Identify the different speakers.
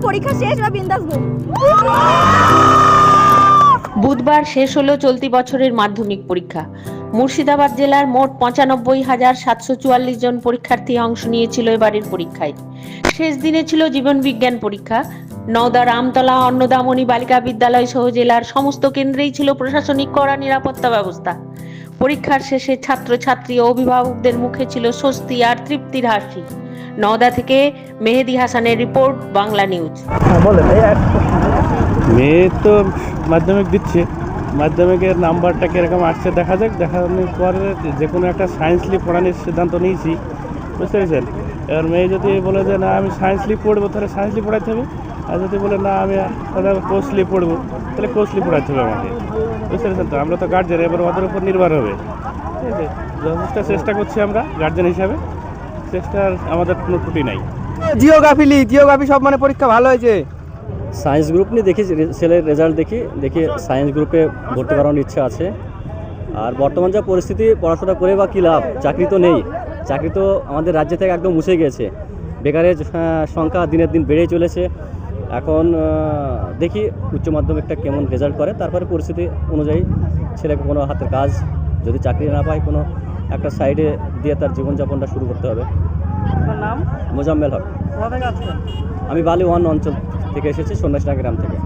Speaker 1: পরীক্ষা শেষ বা বিন্দাস ঘুম।
Speaker 2: বুধবার শেষ হলো চলতি বছরের মাধ্যমিক পরীক্ষা। মুর্শিদাবাদ জেলার মোট ৯৫,৭৪৪ জন পরীক্ষার্থী অংশ নিয়েছিল এবারের পরীক্ষায়। শেষ দিনে ছিল জীবন বিজ্ঞান পরীক্ষা। নওদা, রামতলা, অন্নদামণি বালিকা বিদ্যালয় সহ জেলার সমস্ত কেন্দ্রেই ছিল প্রশাসনিক কড়া নিরাপত্তা ব্যবস্থা। পরীক্ষার শেষে ছাত্রছাত্রী ও অভিভাবকদের মুখে ছিল স্বস্তি আর তৃপ্তির হাসি। নওদা থেকে মেহেদি হাসানের রিপোর্ট, বাংলা নিউজ।
Speaker 3: মেয়ে তো মাধ্যমিক দিচ্ছে, মাধ্যমিকের নাম্বারটা কীরকম আসছে দেখা যাক। দেখানোর পরে যে কোনো একটা সায়েন্স নিয়ে পড়ানোর সিদ্ধান্ত নিয়েছি, বুঝতে পেরেছেন। এবার মেয়ে যদি বলে যে না আমি সায়েন্স নিয়ে পড়বো, তাহলে সায়েন্স নিয়ে পড়াতে হবে। আর যদি বলে না আমি কোর্স নিয়ে পড়বো, তাহলে কোর্স নিয়ে পড়াতে হবে আমাকে, বুঝতে পেরেছেন। তো আমরা তো গার্জেন, এবার ওদের উপর নির্ভর হবে, ঠিক আছে। যথেষ্ট চেষ্টা করছি আমরা গার্জেন হিসাবে, চেষ্টার আমাদের কোনো ত্রুটি নাই।
Speaker 4: জিওগ্রাফি সব মানে পরীক্ষা ভালো হয়েছে।
Speaker 5: সায়েন্স গ্রুপ নিয়ে দেখি ছেলের রেজাল্ট দেখি সায়েন্স গ্রুপে ভর্তি করানোর ইচ্ছা আছে। আর বর্তমান যা পরিস্থিতি, পড়াশোনা করে বা কী লাভ, চাকরি তো নেই। চাকরি তো আমাদের রাজ্য থেকে একদম মুছে গেছে। বেকারের সংখ্যা দিনের দিন বেড়েই চলেছে। এখন দেখি উচ্চ মাধ্যমিকটা কেমন রেজাল্ট করে, তারপরে পরিস্থিতি অনুযায়ী ছেলেকে কোনো হাতের কাজ, যদি চাকরি না পায় কোনো একটা সাইডে দিয়ে তার জীবনযাপনটা শুরু করতে হবে।
Speaker 4: নাম
Speaker 5: মোজাম্মেল হক।
Speaker 4: কোথা থেকে আসছেন?
Speaker 5: আমি বালি ওয়ান অঞ্চল থেকে এসেছি, সন্ন্যাসীরা গ্রাম থেকে।